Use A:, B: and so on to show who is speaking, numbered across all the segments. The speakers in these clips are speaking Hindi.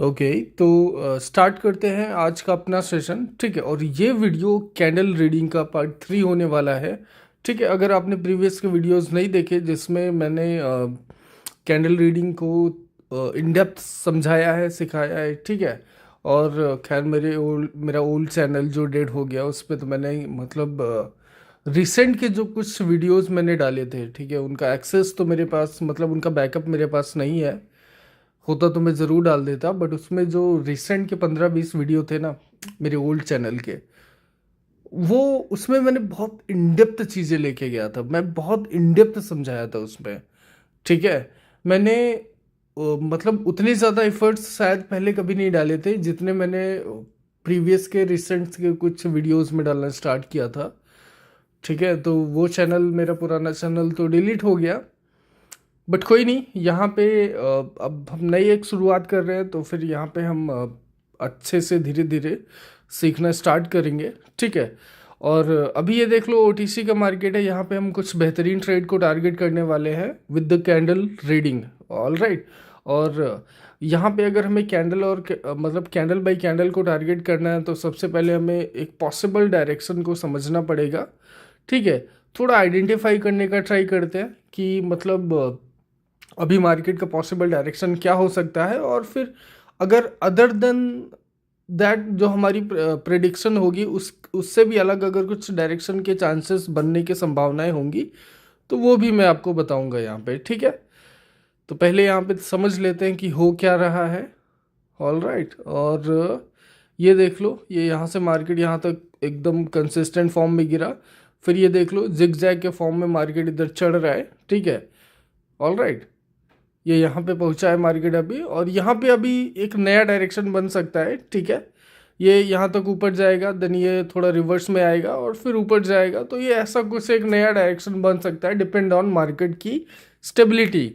A: ओके, तो स्टार्ट करते हैं आज का अपना सेशन। ठीक है, और ये वीडियो कैंडल रीडिंग का पार्ट 3 होने वाला है। ठीक है, अगर आपने प्रीवियस के वीडियोस नहीं देखे जिसमें मैंने कैंडल रीडिंग को इन डेप्थ समझाया है, सिखाया है। ठीक है, और खैर मेरा ओल्ड चैनल जो डेड हो गया उस पर तो मैंने मतलब रिसेंट के जो कुछ वीडियोस मैंने डाले थे, ठीक है, उनका एक्सेस तो मेरे पास मतलब उनका बैकअप मेरे पास नहीं है। होता तो मैं ज़रूर डाल देता, बट उसमें जो रिसेंट के 15-20 वीडियो थे ना मेरे ओल्ड चैनल के, वो उसमें मैंने बहुत इन डेप्थ चीज़ें लेके गया था, मैं बहुत इन डेप्थ समझाया था उसमें। ठीक है, मैंने मतलब उतने ज़्यादा एफर्ट्स शायद पहले कभी नहीं डाले थे जितने मैंने प्रीवियस के रिसेंट के कुछ वीडियोस में डालना स्टार्ट किया था। ठीक है, तो वो चैनल, मेरा पुराना चैनल तो डिलीट हो गया, बट कोई नहीं। यहाँ पे अब हम नई एक शुरुआत कर रहे हैं, तो फिर यहाँ पे हम अच्छे से धीरे धीरे सीखना स्टार्ट करेंगे। ठीक है, और अभी ये देख लो ओटीसी का मार्केट है, यहाँ पे हम कुछ बेहतरीन ट्रेड को टारगेट करने वाले हैं with the candle reading. All right, और यहाँ पे अगर हमें कैंडल और मतलब कैंडल बाई कैंडल को टारगेट करना है तो सबसे पहले हमें एक पॉसिबल डायरेक्शन को समझना पड़ेगा। ठीक है, थोड़ा आइडेंटिफाई करने का ट्राई करते हैं कि मतलब अभी मार्केट का पॉसिबल डायरेक्शन क्या हो सकता है, और फिर अगर अदर देन दैट जो हमारी प्रेडिक्शन होगी उससे भी अलग अगर कुछ डायरेक्शन के चांसेस बनने की संभावनाएं होंगी तो वो भी मैं आपको बताऊंगा यहाँ पे। ठीक है, तो पहले यहाँ पे समझ लेते हैं कि हो क्या रहा है। ऑल राइट, और ये देख लो, ये यहाँ से मार्केट यहाँ तक एकदम कंसिस्टेंट फॉर्म में गिरा, फिर ये देख लो जिग जैग के फॉर्म में मार्केट इधर चढ़ रहा है। ठीक है, ऑल राइट, ये यहाँ पे पहुँचा है मार्केट अभी, और यहाँ पे अभी एक नया डायरेक्शन बन सकता है। ठीक है, ये यहाँ तक ऊपर जाएगा, देन ये थोड़ा रिवर्स में आएगा और फिर ऊपर जाएगा, तो ये ऐसा कुछ एक नया डायरेक्शन बन सकता है, डिपेंड ऑन मार्केट की स्टेबिलिटी।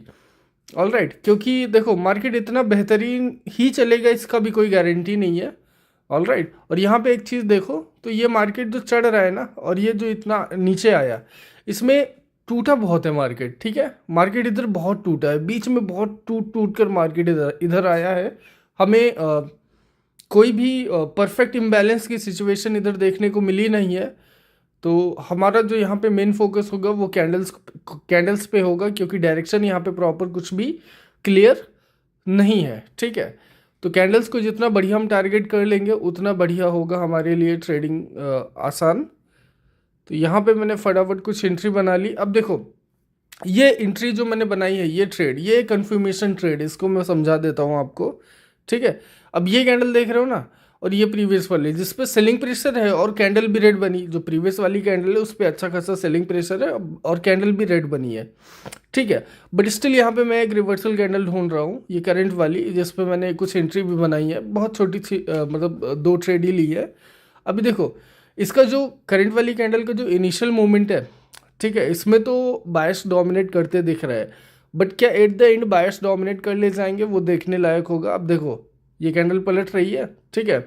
A: ऑल राइट, क्योंकि देखो मार्केट इतना बेहतरीन ही चलेगा इसका भी कोई गारंटी नहीं है। ऑल राइट, और यहाँ पे एक चीज़ देखो, तो ये मार्केट जो चढ़ रहा है ना, और ये जो इतना नीचे आया, इसमें टूटा बहुत है मार्केट। ठीक है, मार्केट इधर बहुत टूटा है, बीच में बहुत टूट टूट कर मार्केट इधर इधर आया है। हमें कोई भी परफेक्ट इम्बैलेंस की सिचुएशन इधर देखने को मिली नहीं है। तो हमारा जो यहाँ पे मेन फोकस होगा वो कैंडल्स पे होगा, क्योंकि डायरेक्शन यहाँ पे प्रॉपर कुछ भी क्लियर नहीं है। ठीक है, तो कैंडल्स को जितना बढ़िया हम टारगेट कर लेंगे उतना बढ़िया होगा हमारे लिए ट्रेडिंग आसान। तो यहाँ पे मैंने फटाफट कुछ एंट्री बना ली। अब देखो ये एंट्री जो मैंने बनाई है, ये ट्रेड, ये कंफर्मेशन ट्रेड, इसको मैं समझा देता हूँ आपको। ठीक है, अब ये कैंडल देख रहे हो ना, और ये प्रीवियस वाली जिस पे सेलिंग प्रेशर है और कैंडल भी रेड बनी, जो प्रीवियस वाली कैंडल है उस पर अच्छा खासा सेलिंग प्रेशर है और कैंडल भी रेड बनी है। ठीक है, बट स्टिल यहाँ पे मैं एक रिवर्सल कैंडल ढूंढ रहा हूँ, ये करंट वाली, जिस पे मैंने कुछ एंट्री भी बनाई है, बहुत छोटी सी मतलब 2 ट्रेड ही ली है। अभी देखो इसका जो करंट वाली कैंडल का जो इनिशियल मोमेंट है, ठीक है, इसमें तो बायस डोमिनेट करते दिख रहा है, बट क्या at the end bias dominate कर ले जाएंगे वो देखने लायक होगा। अब देखो ये कैंडल पलट रही है। ठीक है,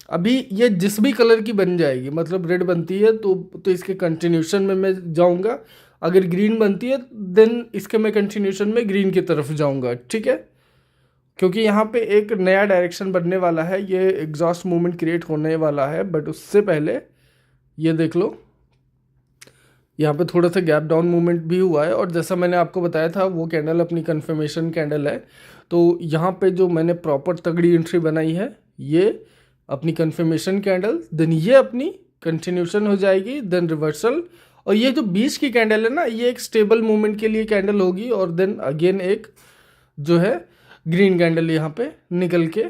A: अभी ये जिस भी कलर की बन जाएगी, मतलब रेड बनती है तो इसके कंटिन्यूशन में मैं जाऊंगा, अगर ग्रीन बनती है देन इसके मैं कंटिन्यूशन में ग्रीन की तरफ जाऊंगा। ठीक है, क्योंकि यहाँ पे एक नया डायरेक्शन बनने वाला है, ये एग्जॉस्ट मूवमेंट क्रिएट होने वाला है, बट उससे पहले ये देख लो यहाँ पे थोड़ा सा गैप डाउन मूवमेंट भी हुआ है, और जैसा मैंने आपको बताया था वो कैंडल अपनी कन्फर्मेशन कैंडल है। तो यहाँ पे जो मैंने प्रॉपर तगड़ी एंट्री बनाई है, ये अपनी कन्फर्मेशन कैंडल, देन ये अपनी कंटिन्यूशन हो जाएगी, देन रिवर्सल, और ये जो बीच की कैंडल है ना, ये एक स्टेबल मूवमेंट के लिए कैंडल होगी, और देन अगेन एक जो है ग्रीन कैंडल यहाँ पे निकल के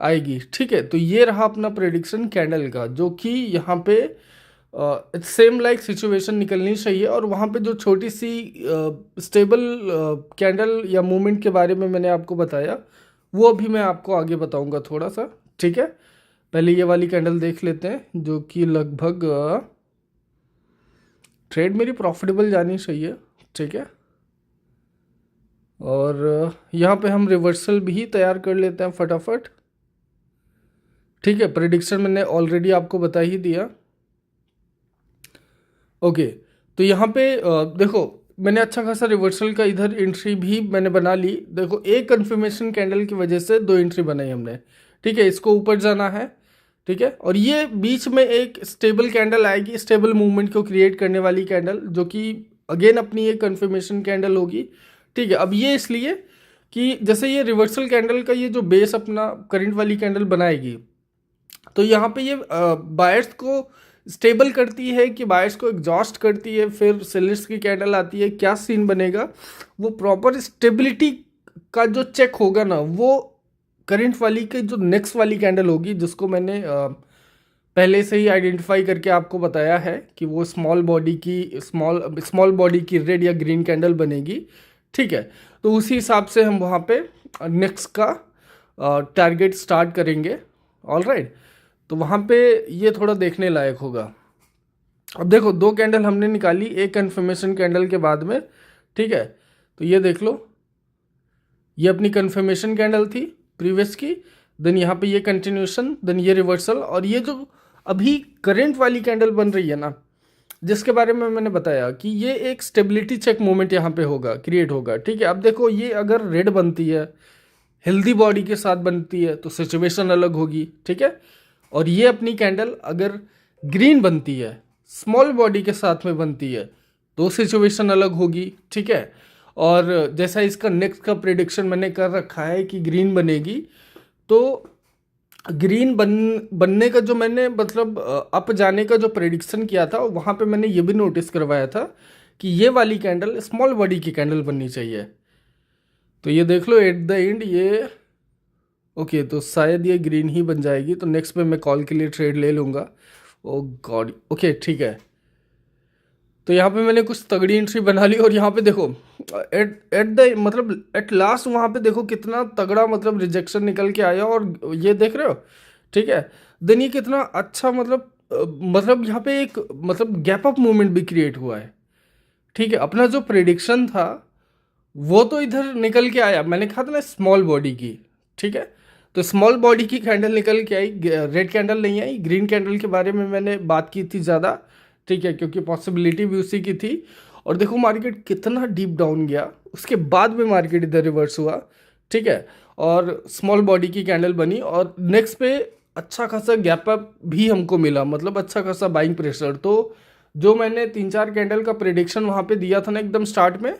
A: आएगी। ठीक है, तो ये रहा अपना प्रेडिक्शन कैंडल का, जो कि यहाँ पे सेम लाइक सिचुएशन निकलनी चाहिए। और वहाँ पे जो छोटी सी स्टेबल कैंडल या मूवमेंट के बारे में मैंने आपको बताया, वो अभी मैं आपको आगे बताऊंगा थोड़ा सा। ठीक है, पहले ये वाली कैंडल देख लेते हैं, जो कि लगभग ट्रेड मेरी प्रॉफिटेबल जानी चाहिए। ठीक है, और यहाँ पे हम रिवर्सल भी तैयार कर लेते हैं फटाफट। ठीक है, प्रेडिक्शन मैंने ऑलरेडी आपको बता ही दिया। ओके, तो यहाँ पे देखो मैंने अच्छा खासा रिवर्सल का इधर एंट्री भी मैंने बना ली। देखो एक कन्फर्मेशन कैंडल की वजह से दो एंट्री बनाई हमने, ठीक है। इसको ऊपर जाना है, ठीक है। और ये बीच में एक स्टेबल कैंडल आएगी, स्टेबल मूवमेंट को क्रिएट करने वाली कैंडल, जो कि अगेन अपनी एक कन्फर्मेशन कैंडल होगी, ठीक है। अब ये इसलिए कि जैसे ये रिवर्सल कैंडल का ये जो बेस अपना करंट वाली कैंडल बनाएगी, तो यहाँ पे ये बायर्स को स्टेबल करती है कि बायर्स को एग्जॉस्ट करती है, फिर सेलर्स की कैंडल आती है, क्या सीन बनेगा वो प्रॉपर स्टेबिलिटी का जो चेक होगा ना, वो करंट वाली के जो नेक्स्ट वाली कैंडल होगी, जिसको मैंने पहले से ही आइडेंटिफाई करके आपको बताया है कि वो स्मॉल बॉडी की रेड या ग्रीन कैंडल बनेगी, ठीक है। तो उसी हिसाब से हम वहाँ पे नेक्स्ट का टारगेट स्टार्ट करेंगे, ऑल राइट। तो वहाँ पे ये थोड़ा देखने लायक होगा। अब देखो दो कैंडल हमने निकाली एक कन्फर्मेशन कैंडल के बाद में, ठीक है। तो ये देख लो, ये अपनी कन्फर्मेशन कैंडल थी प्रीवियस की, देन यहाँ पे ये कंटिन्यूशन, देन ये रिवर्सल, और ये जो अभी करंट वाली कैंडल बन रही है ना, जिसके बारे में मैंने बताया कि ये एक स्टेबिलिटी चेक मोमेंट यहाँ पे होगा, क्रिएट होगा, ठीक है। अब देखो ये अगर रेड बनती है, हेल्दी बॉडी के साथ बनती है, तो सिचुएशन अलग होगी, ठीक है। और ये अपनी कैंडल अगर ग्रीन बनती है, स्मॉल बॉडी के साथ में बनती है, तो सिचुएशन अलग होगी, ठीक है। और जैसा इसका नेक्स्ट का प्रेडिक्शन मैंने कर रखा है कि ग्रीन बनेगी, तो ग्रीन बनने का जो मैंने मतलब अप जाने का जो प्रेडिक्शन किया था, वहाँ पे मैंने ये भी नोटिस करवाया था कि ये वाली कैंडल स्मॉल बॉडी की कैंडल बननी चाहिए। तो ये देख लो एट द एंड ये ओके, तो शायद ये ग्रीन ही बन जाएगी। तो नेक्स्ट में मैं कॉल के लिए ट्रेड ले लूँगा। ओ गॉड, ओके ठीक है। तो यहाँ पे मैंने कुछ तगड़ी एंट्री बना ली, और यहाँ पे देखो एट द मतलब एट लास्ट वहाँ पे देखो कितना तगड़ा मतलब रिजेक्शन निकल के आया, और ये देख रहे हो, ठीक है। देन ये कितना अच्छा मतलब यहाँ पे एक मतलब गैप अप मूवमेंट भी क्रिएट हुआ है, ठीक है। अपना जो प्रेडिक्शन था वो तो इधर निकल के आया, मैंने कहा था ना स्मॉल बॉडी की, ठीक है। तो स्मॉल बॉडी की कैंडल निकल के आई, रेड कैंडल नहीं आई। ग्रीन कैंडल के बारे में मैंने बात की थी ज़्यादा, ठीक है, क्योंकि पॉसिबिलिटी भी उसी की थी। और देखो मार्केट कितना डीप डाउन गया, उसके बाद में मार्केट इधर रिवर्स हुआ, ठीक है। और स्मॉल बॉडी की कैंडल बनी, और नेक्स्ट पे अच्छा खासा गैप अप भी हमको मिला, मतलब अच्छा खासा बाइंग प्रेशर। तो जो मैंने 3-4 कैंडल का प्रेडिक्शन वहाँ पे दिया था ना एकदम स्टार्ट में,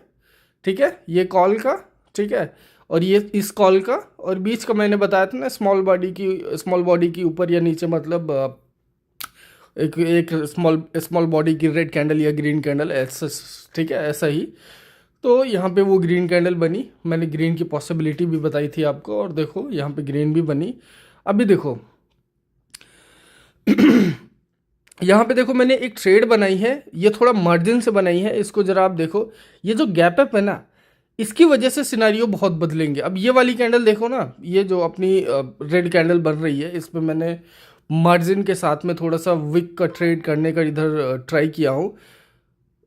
A: ठीक है, ये कॉल का, ठीक है, और ये इस कॉल का, और बीच का मैंने बताया था ना स्मॉल बॉडी की ऊपर या नीचे, मतलब एक एक स्मॉल बॉडी की रेड कैंडल या ग्रीन कैंडल ऐसा, ठीक है, ऐसा ही। तो यहाँ पे वो ग्रीन कैंडल बनी, मैंने ग्रीन की पॉसिबिलिटी भी बताई थी आपको, और देखो यहाँ पे ग्रीन भी बनी। अभी देखो यहाँ पे देखो मैंने एक ट्रेड बनाई है, ये थोड़ा मार्जिन से बनाई है, इसको जरा आप देखो। ये जो गैप अप है ना, इसकी वजह से सिनारियो बहुत बदलेंगे। अब ये वाली कैंडल देखो ना, ये जो अपनी रेड कैंडल बन रही है, इसमें मैंने मार्जिन के साथ में थोड़ा सा विक का ट्रेड करने का इधर ट्राई किया हूँ।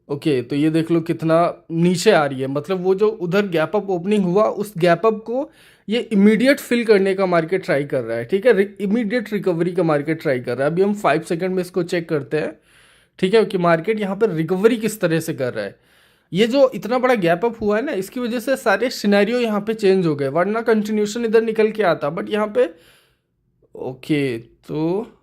A: ओके, तो ये देख लो कितना नीचे आ रही है, मतलब वो जो उधर गैप अप ओपनिंग हुआ, उस गैप अप को ये इमीडिएट फिल करने का मार्केट ट्राई कर रहा है, ठीक है, इमीडिएट रिकवरी का मार्केट ट्राई कर रहा है। अभी हम 5 सेकंड में इसको चेक करते हैं, ठीक है, कि मार्केट यहाँ पर रिकवरी किस तरह से कर रहा है। ये जो इतना बड़ा गैप अप हुआ है ना, इसकी वजह से सारे सिनेरियो यहाँ पे चेंज हो गए, वरना कंटिन्यूशन इधर निकल के आता, बट यहाँ पे ओके। तो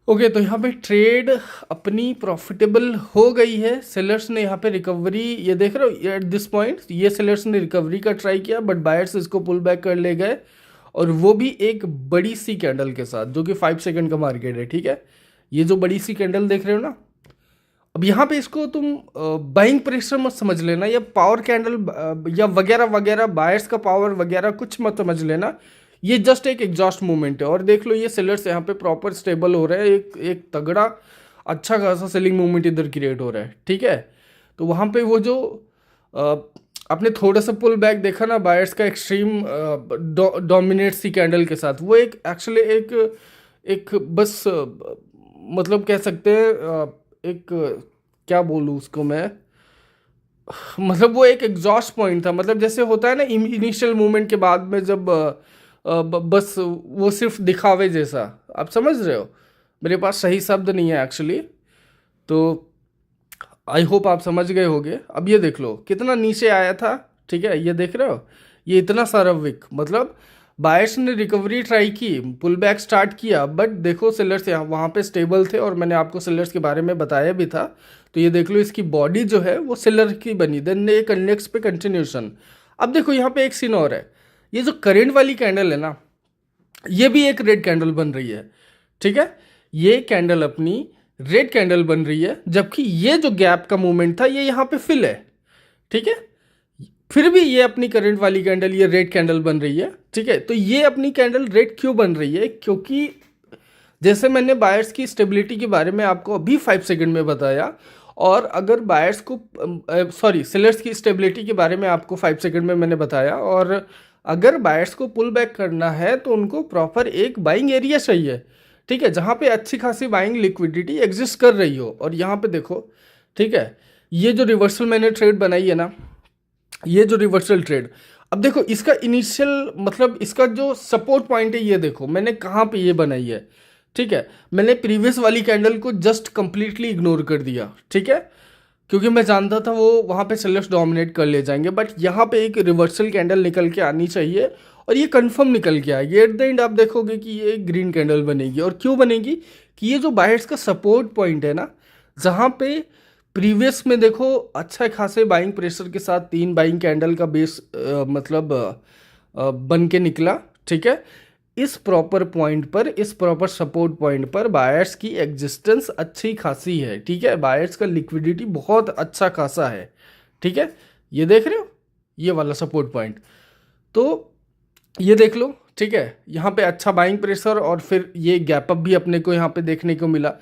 A: यहाँ पे ट्रेड अपनी प्रॉफिटेबल हो गई है। सेलर्स ने यहाँ पे रिकवरी, ये देख रहे हो एट दिस पॉइंट, ये सेलर्स ने रिकवरी का ट्राई किया, बट बायर्स इसको पुल बैक कर ले गए, और वो भी एक बड़ी सी कैंडल के साथ, जो कि 5 सेकंड का मार्केट है, ठीक है। ये जो बड़ी सी कैंडल देख रहे हो ना, अब यहाँ पे इसको तुम बाइंग प्रेशर मत समझ लेना, या पावर कैंडल या वगैरह वगैरह, बायर्स का पावर वगैरह कुछ मत समझ लेना। ये जस्ट एक एग्जॉस्ट मूवमेंट है, और देख लो ये सेलर्स यहाँ पे प्रॉपर स्टेबल हो रहे हैं, एक तगड़ा अच्छा खासा सेलिंग मूवमेंट इधर क्रिएट हो रहा है, ठीक है। तो वहाँ पे वो जो आपने थोड़ा सा पुल बैक देखा ना बायर्स का, एक्सट्रीम डोमिनेट सी कैंडल के साथ, वो एक एक्चुअली एक बस मतलब कह सकते हैं एक क्या बोलूँ उसको मैं, मतलब वो एक एग्जॉस्ट पॉइंट था, मतलब जैसे होता है ना इनिशियल मूवमेंट के बाद में, जब बस वो सिर्फ दिखावे जैसा, आप समझ रहे हो, मेरे पास सही शब्द नहीं है एक्चुअली। तो आई होप आप समझ गए होगे। अब ये देख लो कितना नीचे आया था, ठीक है, ये देख रहे हो, ये इतना सारा विक, मतलब बायर्स ने रिकवरी ट्राई की, पुल बैक स्टार्ट किया, बट देखो सेलर्स यहाँ वहाँ पे स्टेबल थे और मैंने आपको सेलर्स के बारे में बताया भी था। तो ये देख लो इसकी बॉडी जो है वो सेलर की बनी, देन एक इंडेक्स पे कंटिन्यूशन। अब देखो यहाँ पे एक सीन और है, ये जो करेंट वाली कैंडल है ना, ये भी एक रेड कैंडल बन रही है, ठीक है, ये कैंडल अपनी रेड कैंडल बन रही है, जबकि ये जो गैप का मूवमेंट था ये यहाँ पे फिल है, ठीक है, फिर भी ये अपनी करंट वाली कैंडल ये रेड कैंडल बन रही है, ठीक है। तो ये अपनी कैंडल रेड क्यों बन रही है, क्योंकि जैसे मैंने बायर्स की स्टेबिलिटी के बारे में आपको अभी 5 सेकंड में बताया, और अगर बायर्स को सॉरी सेलर्स की स्टेबिलिटी के बारे में आपको 5 सेकंड में मैंने बताया, और अगर बायर्स को पुल बैक करना है तो उनको प्रॉपर एक बाइंग एरिया चाहिए, ठीक है, जहाँ पे अच्छी खासी बाइंग लिक्विडिटी एग्जिस्ट कर रही हो। और यहाँ पे देखो, ठीक है, ये जो रिवर्सल मैंने ट्रेड बनाई है ना, ये जो रिवर्सल ट्रेड, अब देखो इसका इनिशियल मतलब इसका जो सपोर्ट पॉइंट है, ये देखो मैंने कहाँ पे ये बनाई है, ठीक है, मैंने प्रीवियस वाली कैंडल को जस्ट कंप्लीटली इग्नोर कर दिया, ठीक है, क्योंकि मैं जानता था वो वहाँ पे सेलर्स डोमिनेट कर ले जाएंगे, बट यहाँ पे एक रिवर्सल कैंडल निकल के आनी चाहिए, और ये कंफर्म निकल के आएगी। एट द एंड आप देखोगे कि ये ग्रीन कैंडल बनेगी, और क्यों बनेगी कि ये जो बायर्स का सपोर्ट पॉइंट है ना, जहाँ पे प्रीवियस में देखो अच्छा खासे बाइंग प्रेशर के साथ 3 बाइंग कैंडल का बेस मतलब बन के निकला, ठीक है, इस प्रॉपर पॉइंट पर, इस प्रॉपर सपोर्ट पॉइंट पर बायर्स की एग्जिस्टेंस अच्छी खासी है, ठीक है, बायर्स का लिक्विडिटी बहुत अच्छा खासा है, ठीक है, ये देख रहे हो ये वाला सपोर्ट पॉइंट, तो ये देख लो, ठीक है, यहाँ पे अच्छा बाइंग प्रेशर और फिर ये गैप अप भी अपने को यहाँ पे देखने को मिला।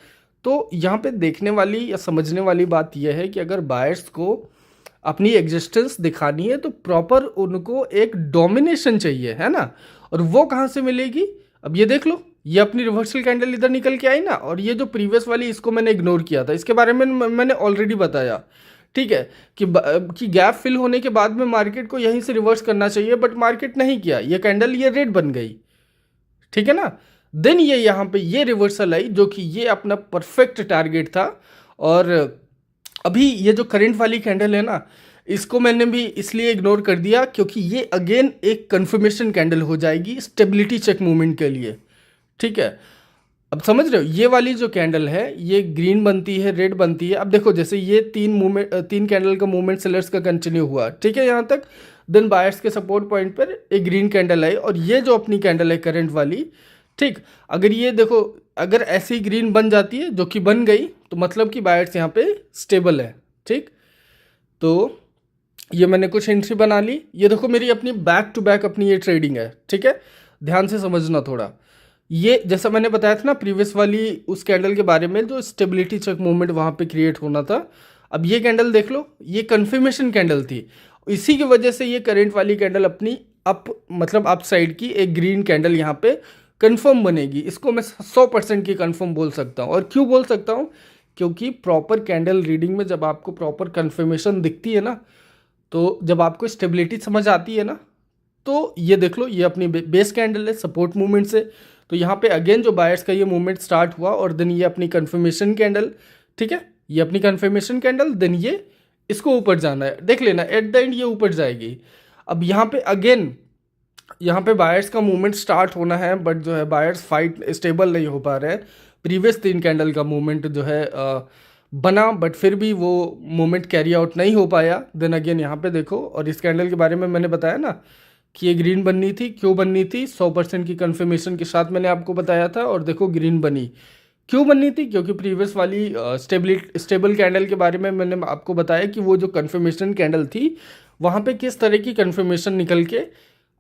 A: तो यहाँ पे देखने वाली या समझने वाली बात यह है कि अगर बायर्स को अपनी एग्जिस्टेंस दिखानी है तो प्रॉपर उनको एक डोमिनेशन चाहिए, है ना, और वो कहाँ से मिलेगी। अब ये देख लो, ये अपनी रिवर्सल कैंडल इधर निकल के आई ना, और ये जो प्रीवियस वाली इसको मैंने इग्नोर किया था, इसके बारे में मैंने ऑलरेडी बताया, ठीक है, कि गैप फिल होने के बाद में मार्केट को यहीं से रिवर्स करना चाहिए, बट मार्केट नहीं किया, ये कैंडल ये रेड बन गई, ठीक है ना। देन ये यहाँ पे ये रिवर्सल आई, जो कि ये अपना परफेक्ट टारगेट था। और अभी ये जो करंट वाली कैंडल है ना, इसको मैंने भी इसलिए इग्नोर कर दिया क्योंकि ये अगेन एक कंफर्मेशन कैंडल हो जाएगी स्टेबिलिटी चेक मूवमेंट के लिए, ठीक है। अब समझ रहे हो, ये वाली जो कैंडल है ये ग्रीन बनती है, रेड बनती है। अब देखो जैसे ये 3 कैंडल का मूवमेंट सेलर्स का कंटिन्यू हुआ, ठीक है, यहाँ तक, देन बायर्स के सपोर्ट पॉइंट पर एक ग्रीन कैंडल आई, और ये जो अपनी कैंडल है करंट वाली, ठीक, अगर ये देखो अगर ऐसी ग्रीन बन जाती है, जो कि बन गई, तो मतलब कि बायर्स यहाँ पे स्टेबल है, ठीक। तो ये मैंने कुछ एंट्री बना ली, ये देखो मेरी अपनी बैक टू बैक अपनी ये ट्रेडिंग है, ठीक है, ध्यान से समझना थोड़ा। ये जैसा मैंने बताया था ना प्रीवियस वाली उस कैंडल के बारे में, जो स्टेबिलिटी चेक मूवमेंट वहाँ पे क्रिएट होना था। अब ये कैंडल देख लो, ये कंफर्मेशन कैंडल थी, इसी की वजह से ये करंट वाली कैंडल अपनी अप मतलब अप साइड की एक ग्रीन कैंडल यहाँ पे कंफर्म बनेगी। इसको मैं 100% की कंफर्म बोल सकता हूँ। और क्यों बोल सकता हूँ, क्योंकि प्रॉपर कैंडल रीडिंग में जब आपको प्रॉपर कंफर्मेशन दिखती है ना, तो जब आपको स्टेबिलिटी समझ आती है ना, तो ये देख लो ये अपनी बेस कैंडल है सपोर्ट मूवमेंट से, तो यहाँ पे अगेन जो बायर्स का ये मूवमेंट स्टार्ट हुआ, और देन ये अपनी कंफर्मेशन कैंडल, ठीक है, ये अपनी कंफर्मेशन कैंडल, देन ये इसको ऊपर जाना है, देख लेना एट द एंड ये ऊपर जाएगी। अब यहाँ पे अगेन यहाँ पे बायर्स का मूवमेंट स्टार्ट होना है, बट जो है बायर्स फाइट स्टेबल नहीं हो पा रहे हैं। प्रीवियस 3 कैंडल का मूवमेंट जो है बना, बट फिर भी वो मूवमेंट कैरी आउट नहीं हो पाया। देन अगेन यहाँ पे देखो, और इस कैंडल के बारे में मैंने बताया ना कि ये ग्रीन बननी थी, क्यों बननी थी, 100% की कंफर्मेशन के साथ मैंने आपको बताया था, और देखो ग्रीन बनी, क्यों बननी थी, क्योंकि प्रीवियस वाली स्टेबल कैंडल के बारे में मैंने आपको बताया कि वो जो कंफर्मेशन कैंडल थी वहाँ पे किस तरह की कंफर्मेशन निकल के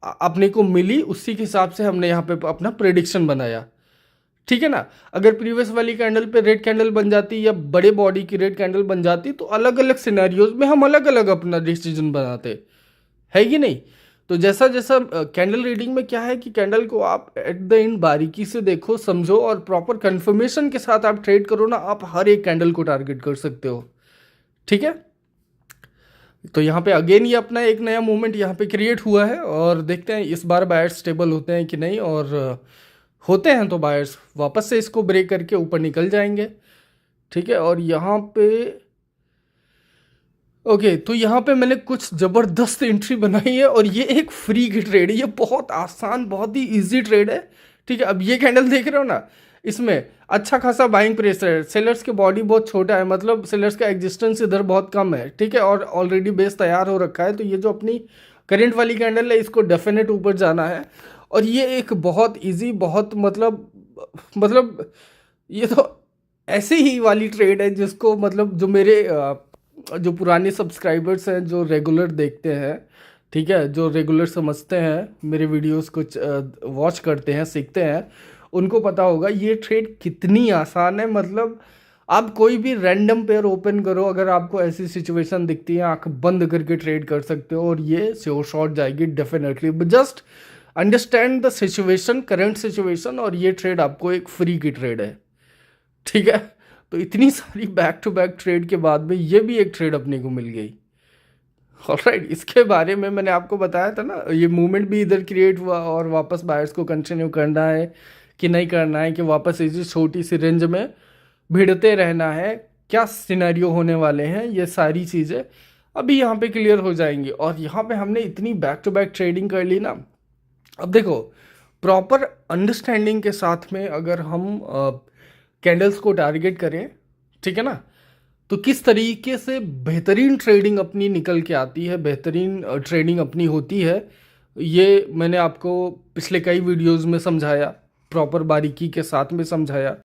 A: अपने को मिली, उसी के हिसाब से हमने यहाँ पे अपना प्रेडिक्शन बनाया, ठीक है ना। अगर प्रीवियस वाली कैंडल पे रेड कैंडल बन जाती या बड़े बॉडी की रेड कैंडल बन जाती, तो अलग अलग सिनेरियोज में हम अलग अलग अपना डिसीजन बनाते, है कि नहीं। तो जैसा जैसा कैंडल रीडिंग में क्या है कि कैंडल को आप एट द एंड बारीकी से देखो, समझो, और प्रॉपर कंफर्मेशन के साथ आप ट्रेड करो ना, आप हर एक कैंडल को टारगेट कर सकते हो, ठीक है। तो यहाँ पे अगेन ये अपना एक नया मूवमेंट यहाँ पे क्रिएट हुआ है, और देखते हैं इस बार बायर्स स्टेबल होते हैं कि नहीं, और होते हैं तो बायर्स वापस से इसको ब्रेक करके ऊपर निकल जाएंगे, ठीक है। और यहाँ पे ओके, तो यहाँ पे मैंने कुछ ज़बरदस्त एंट्री बनाई है और ये एक फ्री की ट्रेड है। ये बहुत आसान, बहुत ही इजी ट्रेड है। ठीक है, अब ये कैंडल देख रहे हो ना, इसमें अच्छा खासा बाइंग प्रेशर है। सेलर्स की बॉडी बहुत छोटा है, मतलब सेलर्स का एग्जिस्टेंस इधर बहुत कम है। ठीक है, और ऑलरेडी बेस तैयार हो रखा है। तो ये जो अपनी करंट वाली कैंडल है, इसको डेफिनेट ऊपर जाना है। और ये एक बहुत इजी, बहुत मतलब ये तो ऐसे ही वाली ट्रेड है जिसको, मतलब जो मेरे जो पुराने सब्सक्राइबर्स हैं, जो रेगुलर देखते हैं, ठीक है, जो रेगुलर समझते हैं मेरे वीडियोस को, वॉच करते हैं, सीखते हैं, उनको पता होगा ये ट्रेड कितनी आसान है। मतलब आप कोई भी रैंडम पेयर ओपन करो, अगर आपको ऐसी सिचुएशन दिखती है, आंख बंद करके ट्रेड कर सकते हो और ये श्योर शॉट जाएगी definitely. Just understand the situation, current situation, और ये ट्रेड आपको एक फ्री की ट्रेड है। ठीक है, तो इतनी सारी बैक टू बैक ट्रेड के बाद में ये भी एक ट्रेड अपने को मिल गई। ऑलराइट, इसके बारे में मैंने आपको बताया था ना, ये मूवमेंट भी इधर क्रिएट हुआ और वापस बायर्स को कंटिन्यू करना है कि नहीं करना है, कि वापस इसी छोटी सी रेंज में भिड़ते रहना है, क्या सिनेरियो होने वाले हैं, ये सारी चीज़ें अभी यहाँ पे क्लियर हो जाएंगी। और यहाँ पे हमने इतनी बैक टू बैक ट्रेडिंग कर ली ना। अब देखो, प्रॉपर अंडरस्टैंडिंग के साथ में अगर हम कैंडल्स को टारगेट करें, ठीक है ना, तो किस तरीके से बेहतरीन ट्रेडिंग अपनी निकल के आती है, बेहतरीन ट्रेडिंग अपनी होती है, ये मैंने आपको पिछले कई वीडियोस में समझाया, प्रॉपर बारीकी के साथ में समझाया।